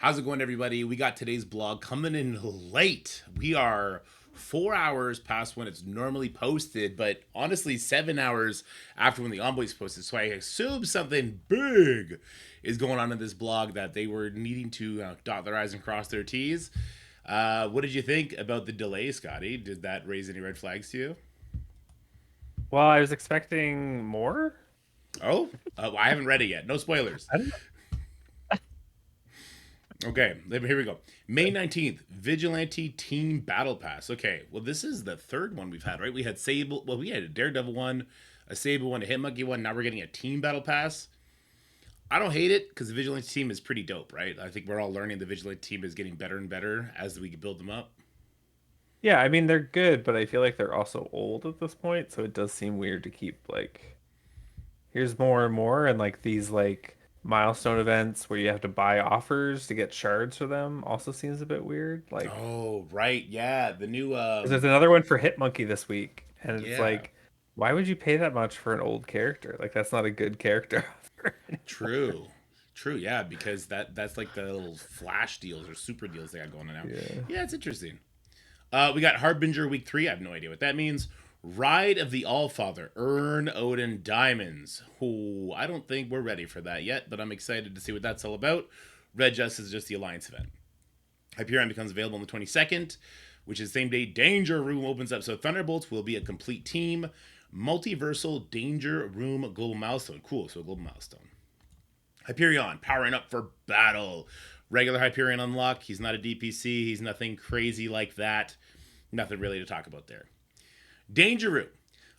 How's it going, everybody? We got today's blog coming in late. We are 4 hours past when it's normally posted, but honestly, 7 hours after when the envoy's posted. So I assume something big is going on in this blog that they were needing to dot their I's and cross their T's. What did you think about the delay, Scotty? Did that raise any red flags to you? Well, I was expecting more. Oh, I haven't read it yet. No spoilers. I don't know. Okay, here we go. May 19th, Vigilante Team Battle Pass. Okay, well, this is the third one we've had, right? We had Sable, well, we had a Daredevil one, a Sable one, a Hitmonkey one. Now we're getting a Team Battle Pass. I don't hate it because the Vigilante team is pretty dope, right? I think we're all learning the Vigilante team is getting better and better as we build them up. Yeah, I mean they're good, but I feel like they're also old at this point, so it does seem weird to keep like here's more and more and like these like milestone events where you have to buy offers to get shards for them also seems a bit weird. Like Oh, right. Yeah, the new, 'cause there's another one for Hitmonkey this week, and it's yeah, like why would you pay that much for an old character? Like that's not a good character offer anymore. true. True, yeah, because that's like the little flash deals or super deals they got going on now. Yeah. Yeah, it's interesting. We got Harbinger week 3. I have no idea what that means. Ride of the Allfather. Earn Odin diamonds. Oh, I don't think we're ready for that yet, but I'm excited to see what that's all about. Red Justice is just the Alliance event. Hyperion becomes available on the 22nd, which is the same day Danger Room opens up. So Thunderbolts will be a complete team. Multiversal Danger Room Global Milestone. Cool, so a global milestone. Hyperion powering up for battle. Regular Hyperion unlock. He's not a DPC. He's nothing crazy like that. Nothing really to talk about there. Dangeroo.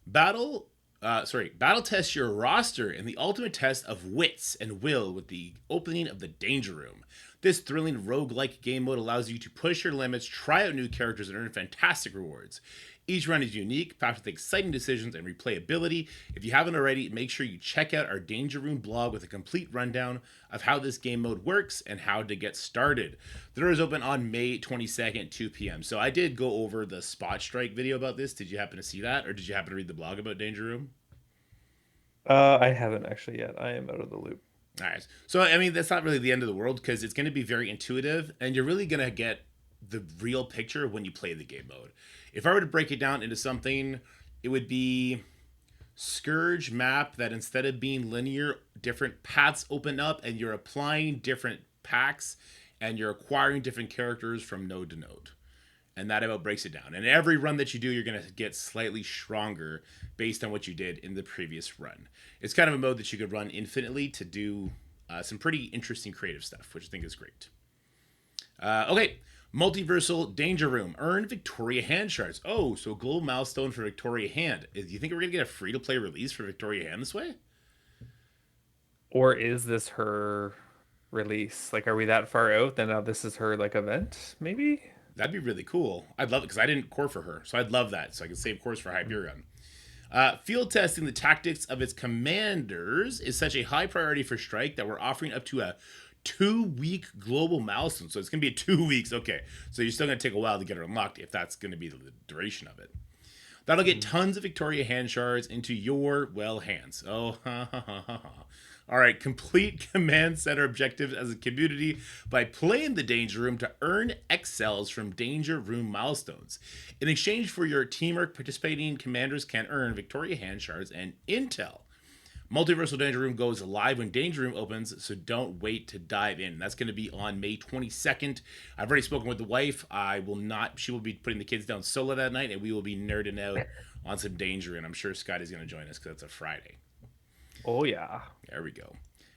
Battle test your roster in the ultimate test of wits and will with the opening of the Danger Room. This thrilling roguelike game mode allows you to push your limits, try out new characters, and earn fantastic rewards. Each run is unique, packed with exciting decisions and replayability. If you haven't already, make sure you check out our Danger Room blog with a complete rundown of how this game mode works and how to get started. The door is open on May 22nd, 2 p.m. So I did go over the Spot Strike video about this. Did you happen to see that? Or did you happen to read the blog about Danger Room? I haven't actually yet. I am out of the loop. All right. So, I mean, that's not really the end of the world because it's going to be very intuitive and you're really going to get the real picture when you play the game mode. If I were to break it down into something, it would be Scourge map that instead of being linear, different paths open up and you're applying different packs and you're acquiring different characters from node to node. And that about breaks it down. And every run that you do, you're going to get slightly stronger based on what you did in the previous run. It's kind of a mode that you could run infinitely to do some pretty interesting creative stuff, which I think is great. Okay, Multiversal Danger Room. Earn Victoria Hand shards. Oh, so global milestone for Victoria Hand. Do you think we're going to get a free-to-play release for Victoria Hand this way? Or is this her release? Like, are we that far out? Then now this is her like event, maybe? That'd be really cool. I'd love it because I didn't core for her, so I'd love that. So I can save cores for Hyperion. Field testing the tactics of its commanders is such a high priority for Strike that we're offering up to a 2 week global milestone. So it's going to be 2 weeks. Okay. So you're still going to take a while to get her unlocked if that's going to be the duration of it. That'll get tons of Victoria hand shards into your, well, hands. Oh, ha, ha, ha, ha, ha. All right, complete command center objectives as a community by playing the Danger Room to earn XLs from Danger Room milestones. In exchange for your teamwork, participating commanders can earn Victoria hand shards and intel. Multiversal Danger Room goes live when Danger Room opens, so don't wait to dive in. That's going to be on May 22nd. I've already spoken with the wife. I will not, she will be putting the kids down solo that night, and we will be nerding out on some Danger, and I'm sure Scotty's going to join us because it's a Friday. Oh yeah. There we go.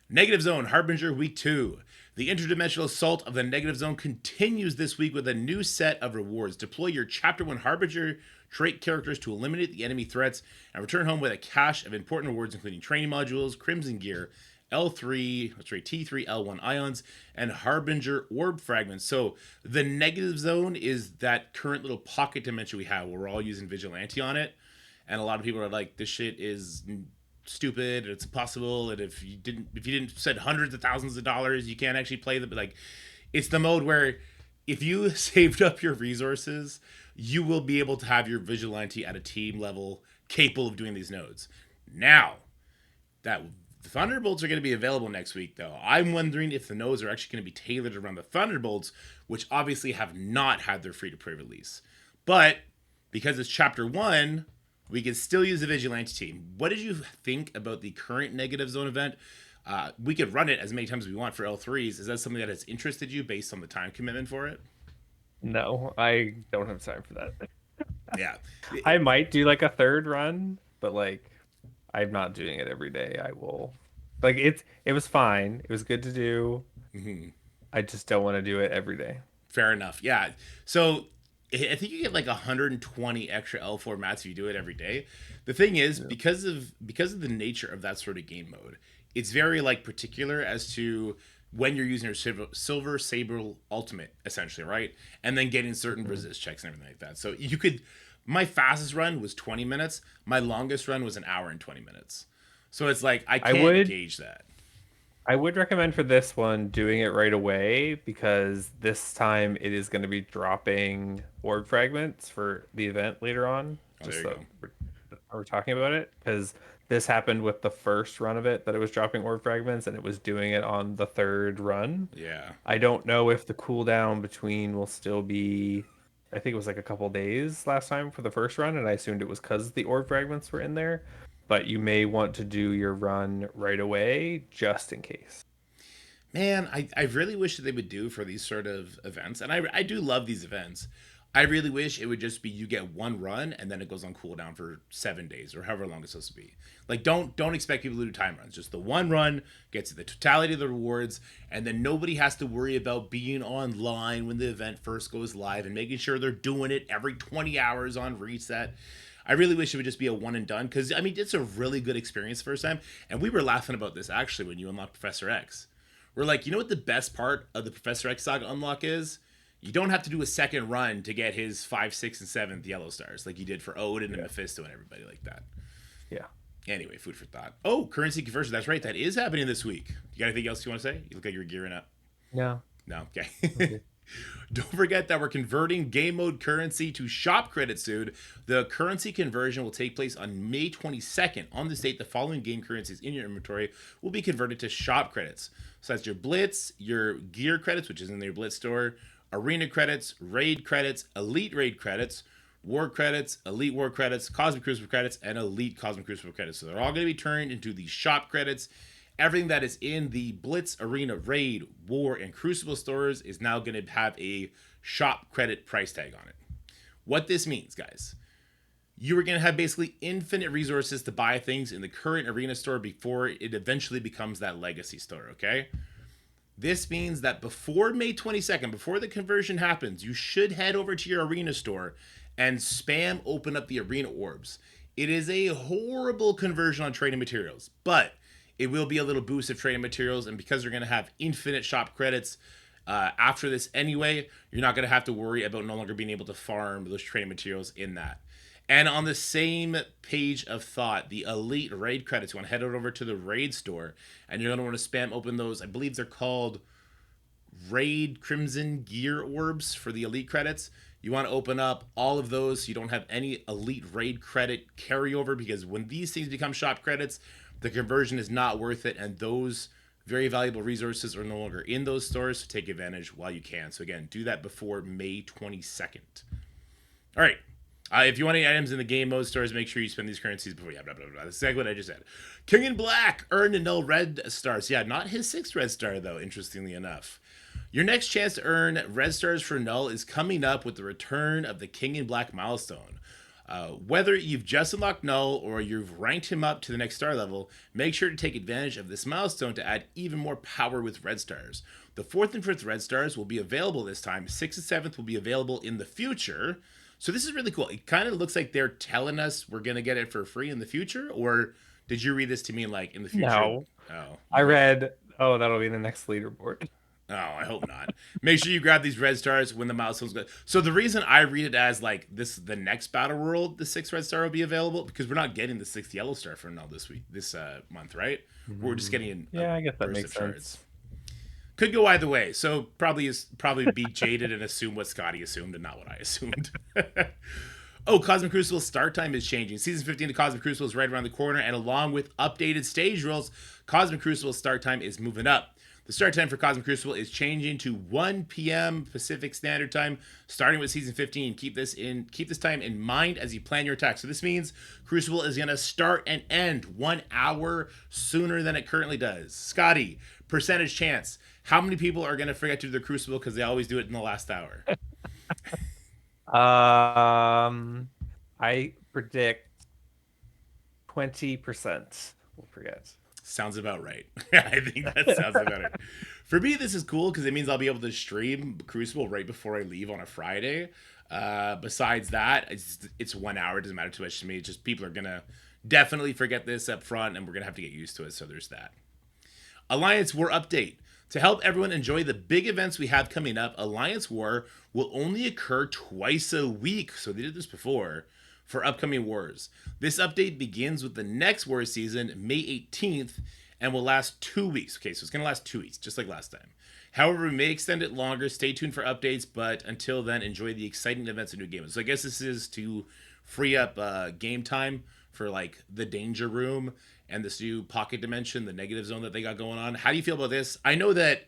Negative Zone Harbinger Week 2. The interdimensional assault of the Negative Zone continues this week with a new set of rewards. Deploy your Chapter 1 Harbinger trait characters to eliminate the enemy threats and return home with a cache of important rewards including training modules, Crimson Gear, T3, L1 ions, and Harbinger orb fragments. So the Negative Zone is that current little pocket dimension we have where we're all using Vigilante on it. And a lot of people are like, this shit is stupid and it's impossible, and if you didn't spend hundreds of thousands of dollars you can't actually play them. But like, it's the mode where if you saved up your resources you will be able to have your vigilante at a team level capable of doing these nodes. Now that The Thunderbolts are going to be available next week, though. I'm wondering if the nodes are actually going to be tailored around the Thunderbolts, which obviously have not had their free-to-play release. But because it's Chapter 1, we can still use the Vigilante team. What did you think about the current Negative Zone event? We could run it as many times as we want for L3s. Is that something that has interested you based on the time commitment for it? No, I don't have time for that. Yeah. I might do like a third run, but like I'm not doing it every day. I will like it was fine. It was good to do. Mhm. I just don't want to do it every day. Fair enough. Yeah. So I think you get like 120 extra L4 mats if you do it every day. The thing is, Yeah. because of the nature of that sort of game mode, it's very like particular as to when you're using your silver saber ultimate, essentially, right? And then getting certain resist checks and everything like that. So you could. My fastest run was 20 minutes. My longest run was an hour and 20 minutes. So it's like I I can't would gauge that. I would recommend for this one doing it right away because this time it is going to be dropping orb fragments for the event later on. Oh, there Just you so go. we're talking about it because this happened with the first run of it that it was dropping orb fragments and it was doing it on the third run. Yeah. I don't know if the cooldown between will still be. I think it was like a couple days last time for the first run, and I assumed it was because the orb fragments were in there. But you may want to do your run right away just in case. Man, I really wish that they would do for these sort of events, and I do love these events. I really wish it would just be you get one run and then it goes on cooldown for 7 days or however long it's supposed to be. Like don't expect people to do time runs. Just the one run gets the totality of the rewards, and then nobody has to worry about being online when the event first goes live and making sure they're doing it every 20 hours on reset. I really wish it would just be a one and done because I mean it's a really good experience the first time, and we were laughing about this actually when you unlock Professor X. We're like, you know what the best part of the Professor X saga unlock is? You don't have to do a second run to get his 5, 6, and 7th yellow stars like you did for Odin and Yeah. Mephisto and everybody like that. Yeah. Anyway, food for thought. Oh, currency conversion. That's right. That is happening this week. You got anything else you want to say? You look like you're gearing up. No. No? Okay. Okay. Don't forget that we're converting game mode currency to shop credits soon. The currency conversion will take place on May 22nd. On this date, the following game currencies in your inventory will be converted to shop credits. So that's your Blitz, your gear credits, which is in your Blitz store, arena credits, raid credits, elite raid credits, war credits, elite war credits, cosmic crucible credits, and elite cosmic crucible credits. So they're all going to be turned into the shop credits. Everything that is in the Blitz, Arena, Raid, War, and Crucible stores is now going to have a shop credit price tag on it. What this means, guys, you are going to have basically infinite resources to buy things in the current Arena store before it eventually becomes that legacy store, okay? This means that before May 22nd, before the conversion happens, you should head over to your Arena store and spam open up the Arena orbs. It is a horrible conversion on trading materials, but it will be a little boost of trading materials, and because you're going to have infinite shop credits after this anyway, you're not going to have to worry about no longer being able to farm those trading materials in that. And on the same page of thought, the elite raid credits, you want to head over to the raid store, and you're going to want to spam open those. I believe they're called raid crimson gear orbs for the elite credits. You want to open up all of those so you don't have any elite raid credit carryover, because when these things become shop credits, the conversion is not worth it, and those very valuable resources are no longer in those stores, so take advantage while you can. So again, do that before May 22nd. All right. If you want any items in the game mode stores, make sure you spend these currencies before. Yeah, blah, blah, blah. That's exactly what I just said. King in Black earned a Knull red stars. Yeah, not his 6th red star, though, interestingly enough. Your next chance to earn red stars for Knull is coming up with the return of the King in Black milestone. Whether you've just unlocked Knull or you've ranked him up to the next star level, make sure to take advantage of this milestone to add even more power with red stars. The 4th and 5th red stars will be available this time. 6th and 7th will be available in the future. So this is really cool. It kind of looks like they're telling us we're going to get it for free in the future, or did you read this to me like in the future? No. Oh, I read, oh, that'll be the next leaderboard. Oh, I hope not. Make sure you grab these red stars when the milestones go. So the reason I read it as like this, the next battle world, the 6th red star will be available, because we're not getting the 6th yellow star for Knull this month, right? We're just getting Yeah, I guess that burst makes of shards. sense. Could go either way. So probably be jaded and assume what Scotty assumed and not what I assumed. Oh, Cosmic Crucible start time is changing. Season 15 of Cosmic Crucible is right around the corner, and along with updated stage rules, Cosmic Crucible start time is moving up. The start time for Cosmic Crucible is changing to 1 p.m. Pacific Standard Time, starting with Season 15. Keep this time in mind as you plan your attack. So this means Crucible is going to start and end 1 hour sooner than it currently does. Scotty, percentage chance. How many people are going to forget to do the Crucible because they always do it in the last hour? I predict 20% will forget. Sounds about right. I think that sounds about right. For me, this is cool because it means I'll be able to stream Crucible right before I leave on a Friday. Besides that, it's 1 hour. It doesn't matter too much to me. It's just people are going to definitely forget this up front, and we're going to have to get used to it. So there's that. Alliance War update. To help everyone enjoy the big events we have coming up, Alliance War will only occur twice a week. So they did this before for upcoming wars. This update begins with the next war season, May 18th, and will last 2 weeks. Okay, so it's going to last 2 weeks, just like last time. However, we may extend it longer. Stay tuned for updates, but until then, enjoy the exciting events and new games. So I guess this is to free up game time for like the Danger Room and this new Pocket Dimension, the Negative Zone that they got going on. How do you feel about this? I know that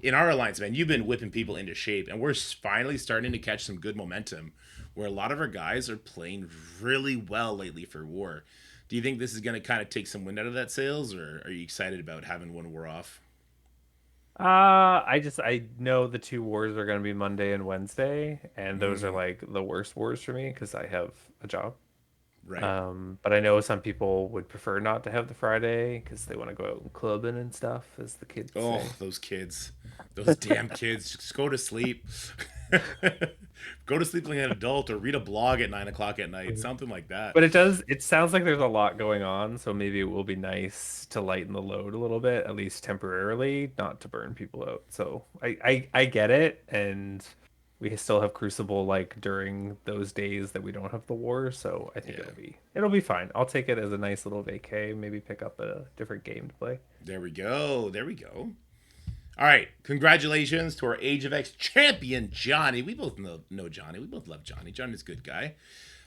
in our alliance, man, you've been whipping people into shape, and we're finally starting to catch some good momentum where a lot of our guys are playing really well lately for war. Do you think this is going to kind of take some wind out of that sails, or are you excited about having one war off? I know the two wars are going to be Monday and Wednesday, and those are Mm, like the worst wars for me because I have a job. right. But I know some people would prefer not to have the Friday because they want to go out and clubbing and stuff, as the kids Oh, say. those kids. Those damn kids. Just go to sleep. Go to sleep like an adult or read a blog at 9 o'clock at night. Something like that. But it sounds like there's a lot going on, so maybe it will be nice to lighten the load a little bit, at least temporarily, not to burn people out. So I get it, and we still have Crucible like during those days that we don't have the war, so I think Yeah. it'll be fine. I'll take it as a nice little vacay, maybe pick up a different game to play. There we go. There we go. All right. Congratulations to our Age of X champion, Johnny. We both know Johnny. We both love Johnny. Johnny's a good guy.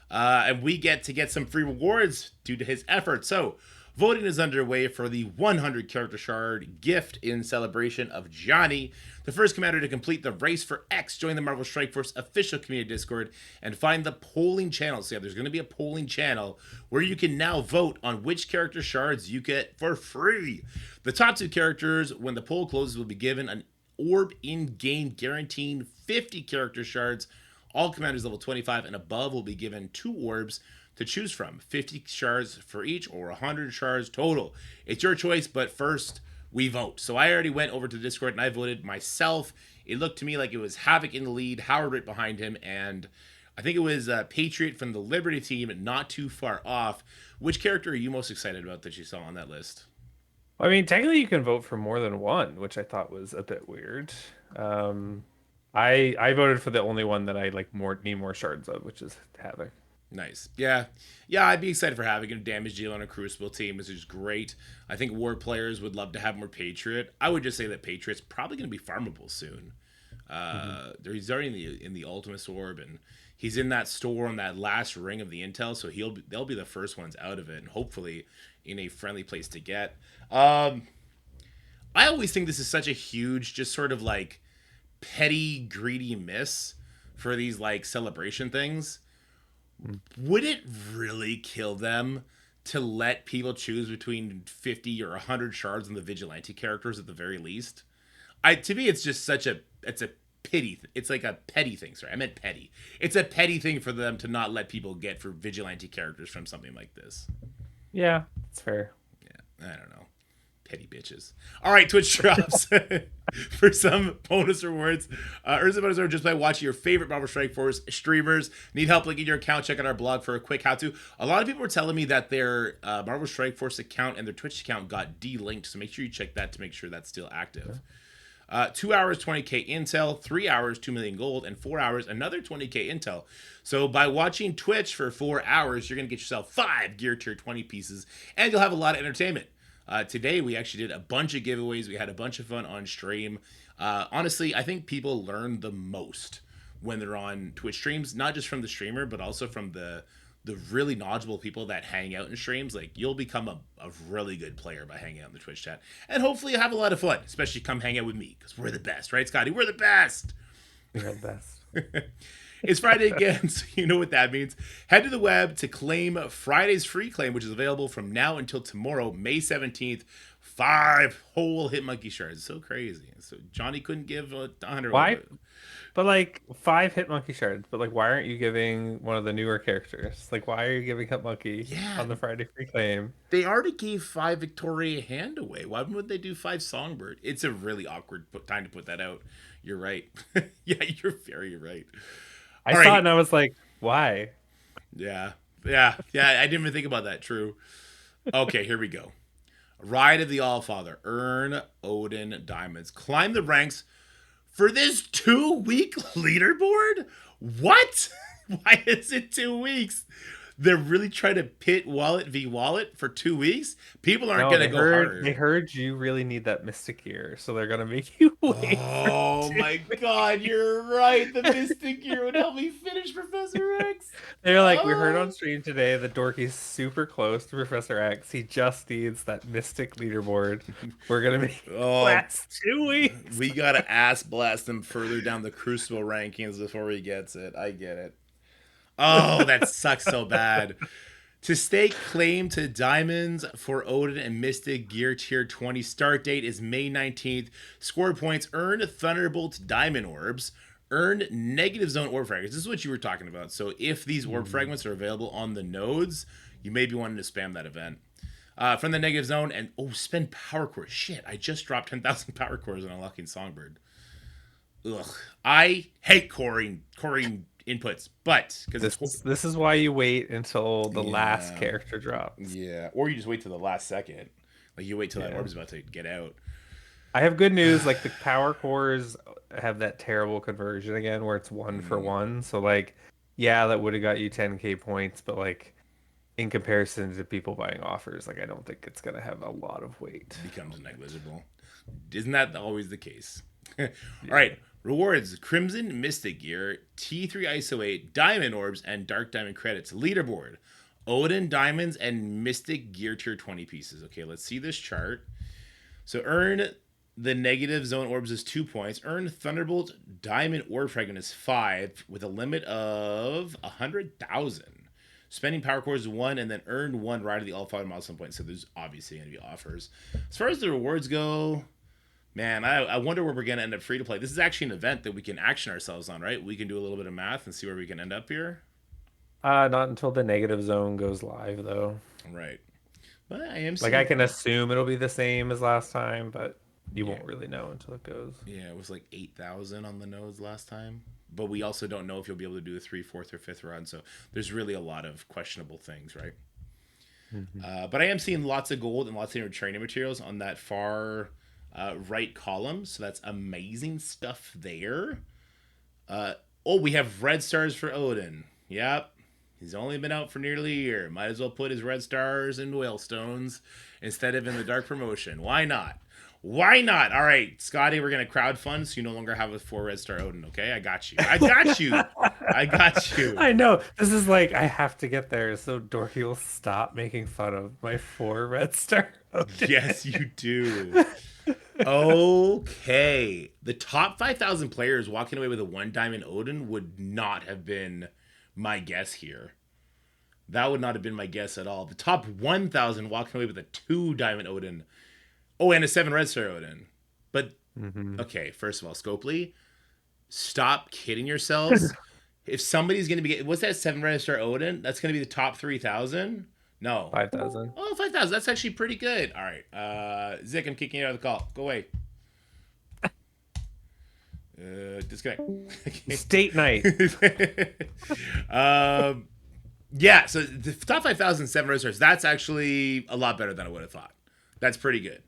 And we get some free rewards due to his efforts. So, voting is underway for the 100 character shard gift in celebration of Johnny. The first commander to complete the race for X, join the Marvel Strike Force official community Discord and find the polling channel. So, yeah, there's going to be a polling channel where you can now vote on which character shards you get for free. The top two characters, when the poll closes, will be given an orb in game guaranteeing 50 character shards. All commanders level 25 and above will be given 2 orbs to choose from, 50 shards for each or 100 shards total. It's your choice, but first we vote. So I already went over to the Discord and I voted myself. It looked to me like it was Havoc in the lead, Howard right behind him, and I think it was Patriot from the Liberty team, not too far off. Which character are you most excited about that you saw on that list? I mean, technically you can vote for more than one, which I thought was a bit weird. Um, I voted for the only one that I like more need more shards of, which is Havoc. Nice. Yeah. Yeah, I'd be excited for having a damage deal on a Crucible team, which is great. I think War players would love to have more Patriot. I would just say that Patriot's probably going to be farmable soon. Hmm. He's already in the Ultimus Orb, and he's in that store on that last ring of the Intel, so they'll be the first ones out of it, and hopefully in a friendly place to get. I always think this is such a huge, just sort of like petty, greedy miss for these like celebration things. Would it really kill them to let people choose between 50 or 100 shards on the vigilante characters at the very least? To me it's just it's a it's like a petty thing. Sorry, I meant petty. It's a petty thing for them to not let people get for vigilante characters from something like this. Yeah, that's fair. Yeah, I don't know. Petty bitches. All right, Twitch drops for some bonus rewards. Earn some bonus rewards just by watching your favorite Marvel Strike Force streamers. Need help linking your account? Check out our blog for a quick how-to. A lot of people were telling me that their Marvel Strike Force account and their Twitch account got de-linked, so make sure you check that to make sure that's still active. 2 hours, 20k intel, 3 hours, 2 million gold, and 4 hours, another 20k intel. So by watching Twitch for 4 hours, you're going to get yourself 5 gear tier 20 pieces, and you'll have a lot of entertainment. Today, we actually did a bunch of giveaways. We had a bunch of fun on stream. Honestly, I think people learn the most when they're on Twitch streams, not just from the streamer, but also from the really knowledgeable people that hang out in streams. Like, you'll become a really good player by hanging out in the Twitch chat. And hopefully you'll have a lot of fun, especially come hang out with me, because we're the best, right, Scotty? We're the best. You're the best. It's Friday again, so you know what that means. Head to the web to claim Friday's free claim, which is available from now until tomorrow, May 17th. 5 whole Hitmonkey shards. So crazy. So Johnny couldn't give 100. Why? But like 5 Hitmonkey shards. But like, why aren't you giving one of the newer characters? Like, why are you giving Hitmonkey on the Friday free claim? They already gave 5 Victoria Hand away. Why would they do 5 Songbird? It's a really awkward time to put that out. You're right. Yeah, you're very right. I saw it and I was like, why? Yeah. I didn't even think about that. True. Okay, here we go. Ride of the Allfather. Earn Odin diamonds. Climb the ranks for this 2-week leaderboard? What? Why is it 2 weeks? They're really trying to pit wallet v wallet for 2 weeks? People aren't going to go harder. They heard you really need that Mystic Gear, so they're going to make you wait. Oh my god, you're right. The Mystic Gear would help me finish Professor X. They're like, we heard on stream today that Dorky's super close to Professor X. He just needs that Mystic leaderboard. We're going to make last 2 weeks. We got to ass blast him further down the Crucible rankings before he gets it. I get it. Oh, that sucks so bad. To stake claim to diamonds for Odin and Mystic Gear Tier 20, start date is May 19th. Score points, earn Thunderbolt Diamond Orbs, earn Negative Zone Orb Fragments. This is what you were talking about. So if these Orb Fragments are available on the nodes, you may be wanting to spam that event. From the Negative Zone, and spend Power Cores. Shit, I just dropped 10,000 Power Cores on unlocking Songbird. Ugh. I hate coring inputs, but because this is why you wait until the last character drops. Yeah, or you just wait till the last second. Like, you wait till that orb's about to get out. I have good news. Like, the power cores have that terrible conversion again, where it's 1 for 1. So like, yeah, that would have got you 10k points, but like, in comparison to people buying offers, like, I don't think it's gonna have a lot of weight. It becomes negligible. Isn't that always the case? All right. Rewards: Crimson Mystic Gear, T3 ISO 8, Diamond Orbs, and Dark Diamond Credits. Leaderboard: Odin Diamonds and Mystic Gear Tier 20 pieces. Okay, let's see this chart. So earn the Negative Zone Orbs is 2 points. Earn Thunderbolt Diamond Orb Fragment is 5 with a limit of 100,000. Spending Power Cores is 1, and then earn 1 Ride of the Allfather milestone points. So there's obviously going to be offers. As far as the rewards go, man, I wonder where we're going to end up free to play. This is actually an event that we can action ourselves on, right? We can do a little bit of math and see where we can end up here. Not until the Negative Zone goes live, though. Right. But I am like, I can assume it'll be the same as last time, but you won't really know until it goes. Yeah, it was like 8,000 on the nodes last time. But we also don't know if you'll be able to do a 3, 4th, or 5th run. So there's really a lot of questionable things, right? Mm-hmm. But I am seeing lots of gold and lots of training materials on that far right column. So that's amazing stuff there. We have red stars for Odin. Yep. He's only been out for nearly a year. Might as well put his red stars in Whalestones instead of in the Dark Promotion. Why not? Why not? All right, Scotty, we're going to crowdfund so you no longer have a 4 red star Odin, okay? I got you. I got you. I got you. I know. This is like, I have to get there so Dorky will stop making fun of my 4 red star Odin. Yes, you do. Okay. The top 5,000 players walking away with a 1 diamond Odin would not have been my guess here. That would not have been my guess at all. The top 1,000 walking away with a 2 diamond Odin. Oh, and a 7 red star Odin. But, okay, first of all, Scopely, stop kidding yourselves. If somebody's going to be... What's that 7 red star Odin? That's going to be the top 3,000? No. 5,000. Oh, 5,000. That's actually pretty good. All right. Zick, I'm kicking you out of the call. Go away. Disconnect. State night. Yeah, so the top 5,000 7 red stars, that's actually a lot better than I would have thought. That's pretty good.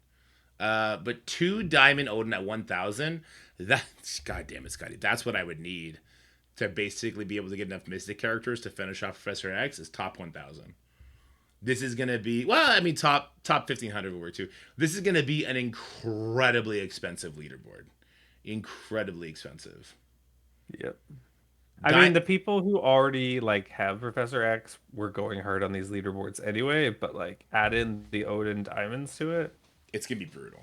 But 2 diamond Odin at 1,000, that's, God damn it, Scotty, that's what I would need to basically be able to get enough Mystic characters to finish off Professor X is top 1,000. This is going to be, well, I mean, top 1,500 will work too. This is going to be an incredibly expensive leaderboard. Incredibly expensive. Yep. I mean, the people who already like have Professor X were going hard on these leaderboards anyway, but like add in the Odin diamonds to it. It's gonna be brutal.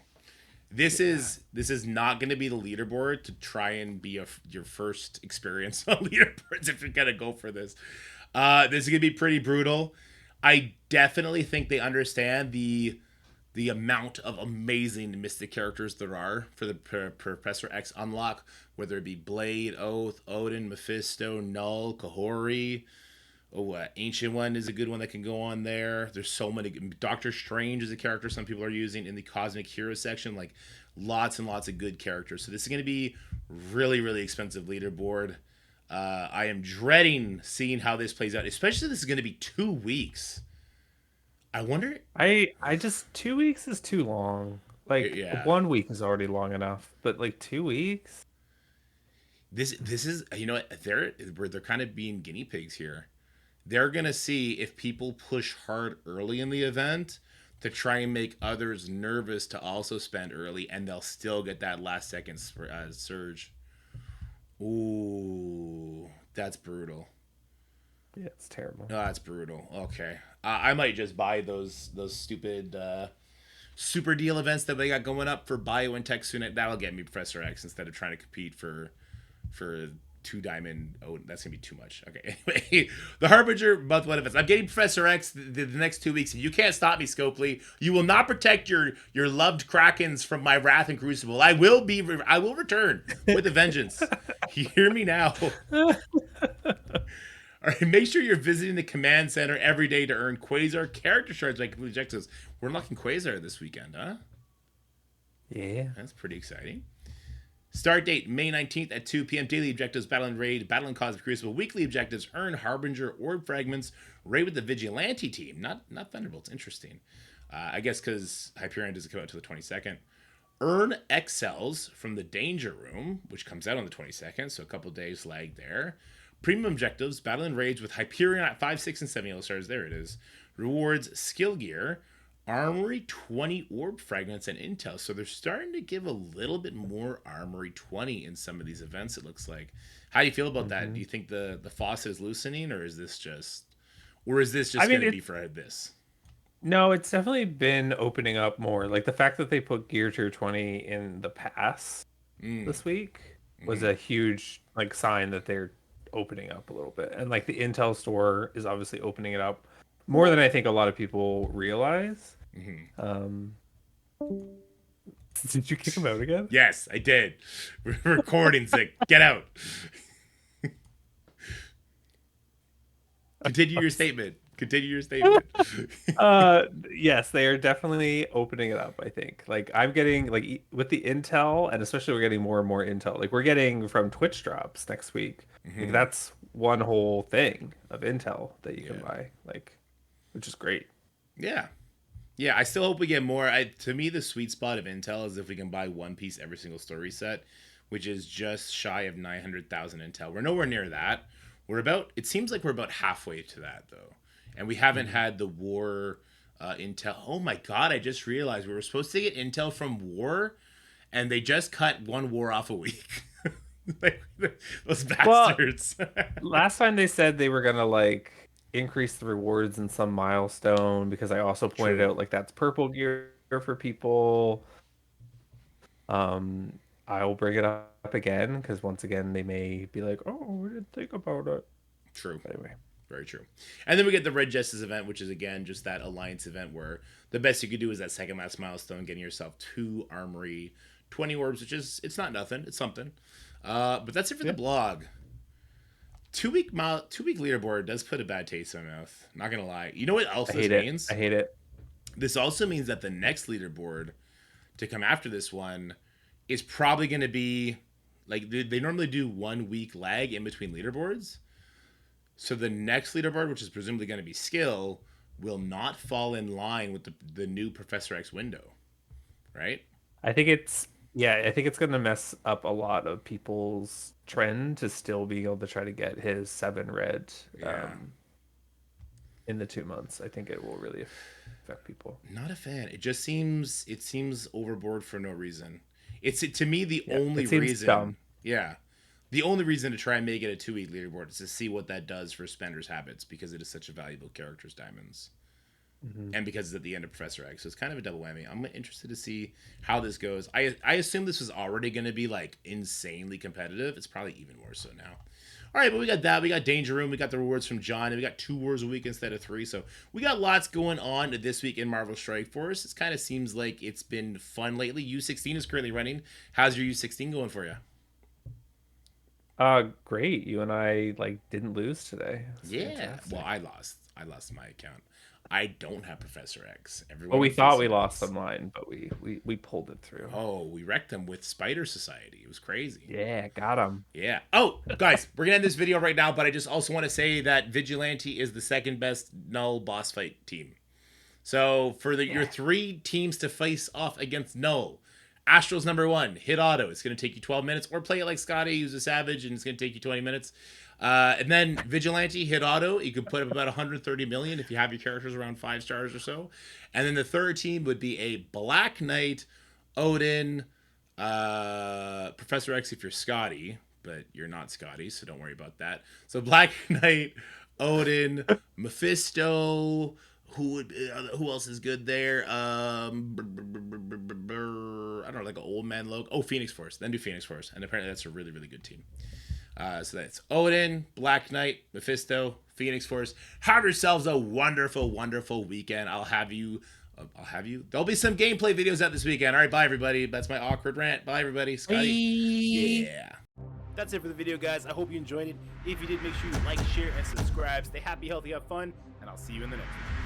This Yeah. is not going to be the leaderboard to try and be your first experience on leaderboards if you're gonna go for this. This is gonna be pretty brutal. I definitely think they understand the amount of amazing mystic characters there are for the Professor X unlock, whether it be Blade, Oath, Odin, Mephisto, Knull, Kahori. Oh, Ancient One is a good one that can go on there. There's so many. Doctor Strange is a character some people are using in the Cosmic Hero section. Like lots and lots of good characters. So this is going to be really, really expensive leaderboard. I am dreading seeing how this plays out, especially this is going to be 2 weeks. I wonder. I just 2 weeks is too long. Like Yeah, 1 week is already long enough, but like 2 weeks? this is they're kind of being guinea pigs here. They're gonna see if people push hard early in the event to try and make others nervous to also spend early, and they'll still get that last second surge. Ooh, that's brutal. Yeah, it's terrible. Oh, that's brutal. Okay, I might just buy those stupid super deal events that they got going up for bio and tech soon. That'll get me Professor X instead of trying to compete for two diamond. Oh, that's gonna be too much. Okay, anyway, the Harbinger month one events. I'm getting Professor X the next 2 weeks, and you can't stop me, Scopely. You will not protect your loved Krakens from my wrath and Crucible. I will return with a vengeance. You hear me now. All right, make sure you're visiting the command center every day to earn Quasar character shards by complete objectives. We're unlocking Quasar this weekend, huh? Yeah. That's pretty exciting. Start date May 19th at 2 p.m. Daily objectives: Battle and Raid, Battle and Cause of Crucible. Weekly objectives: earn Harbinger Orb Fragments, raid with the Vigilante team. Not Thunderbolts. Interesting. I guess because Hyperion doesn't come out until the 22nd. Earn XLs from the Danger Room, which comes out on the 22nd, so a couple days lag there. Premium objectives: Battle and Raids with Hyperion at 5, 6, and 7 yellow stars. There it is. Rewards: Skill Gear, Armory 20 orb fragments, and intel. So they're starting to give a little bit more Armory 20 in some of these events, it looks like. How do you feel about that? Do you think the faucet is loosening, or is this just I mean, going to be for this? no, it's definitely been opening up more. Like the fact that they put Gear Tier 20 in the pass Mm. this week was Mm-hmm. a huge like sign that they're opening up a little bit. And like the Intel store is obviously opening it up more than I think a lot of people realize. Mm-hmm. Um, did you kick him out again? Yes, I did. Recording sick. Get out. Continue your statement. Continue your statement. Yes, they are definitely opening it up, I think. Like I'm getting like with the Intel, and especially we're getting more and more Intel. Like we're getting from Twitch drops next week. Like Mm-hmm. that's one whole thing of Intel that you can Yeah. buy, like, which is great. Yeah. Yeah, I still hope we get more. To me, the sweet spot of Intel is if we can buy one piece every single story set, which is just shy of 900,000 Intel. We're nowhere near that. It seems like we're about halfway to that, though. And we haven't Mhm. had the War Intel. Oh my God, I just realized we were supposed to get Intel from War, and they just cut one War off a week. Like, those Well, bastards. last time they said they were gonna like increase the rewards in some milestone because I also pointed True. out like that's purple gear for people. I'll bring it up again because once again they may be like, "Oh, we didn't think about it." True. Anyway, Very true. And then we get the Red Justice event, which is again just that alliance event where the best you could do is that second last milestone, getting yourself 2 armory, 20 orbs, which is it's not nothing, it's something. But that's it for the yeah, blog. 2 week leaderboard does put a bad taste in my mouth. Not gonna lie. You know what else I this hate it. I means? hate it. This also means that the next leaderboard to come after this one is probably going to be like they normally do 1 week lag in between leaderboards. So the next leaderboard, which is presumably going to be skill, will not fall in line with the new Professor X window, right? I think it's yeah, I think it's gonna mess up a lot of people's trend to still be able to try to get his 7 red Yeah. in the 2 months. I think it will really affect people. Not a fan. It seems overboard for no reason. To me the Yeah, only it seems reason. dumb. Yeah. The only reason to try and make it a 2-week leaderboard is to see what that does for spenders' habits, because it is such a valuable character's diamonds. And because it's at the end of Professor X. So it's kind of a double whammy. I'm interested to see how this goes. I assume this was already going to be like insanely competitive. It's probably even more so now. All right, but we got that. We got Danger Room. We got the rewards from John. And we got 2 wars a week instead of 3. So we got lots going on this week in Marvel Strike Force. It kind of seems like it's been fun lately. U16 is currently running. How's your U16 going for you? Great. You and I like didn't lose today. Yeah. Fantastic. Well, I lost. I lost my account. I don't have Professor X. Well, we thought we lost some line, but we pulled it through. Oh, we wrecked them with Spider Society. It was crazy. Yeah, got him. Yeah. Oh, guys, we're gonna end this video right now, but I just also want to say that Vigilante is the second best Knull boss fight team. So for your 3 teams to face off against Knull, Astral's number 1, hit auto. It's gonna take you 12 minutes, or play it like Scotty, who's a savage, and it's gonna take you 20 minutes. And then Vigilante, hit auto. You could put up about 130 million if you have your characters around 5 stars or so. And then the third team would be a Black Knight, Odin, Professor X if you're Scotty, but you're not Scotty, so don't worry about that. So Black Knight, Odin, Mephisto. Who else is good there? I don't know, like an old man logo. Oh, Phoenix Force. Then do Phoenix Force, and apparently that's a really, really good team. So that's Odin, Black Knight, Mephisto, Phoenix Force. Have yourselves a wonderful, wonderful weekend. I'll have you. There'll be some gameplay videos out this weekend. All right, bye everybody. That's my awkward rant. Bye everybody. Scotty. Yeah. That's it for the video, guys. I hope you enjoyed it. If you did, make sure you like, share, and subscribe. Stay happy, healthy, have fun, and I'll see you in the next one.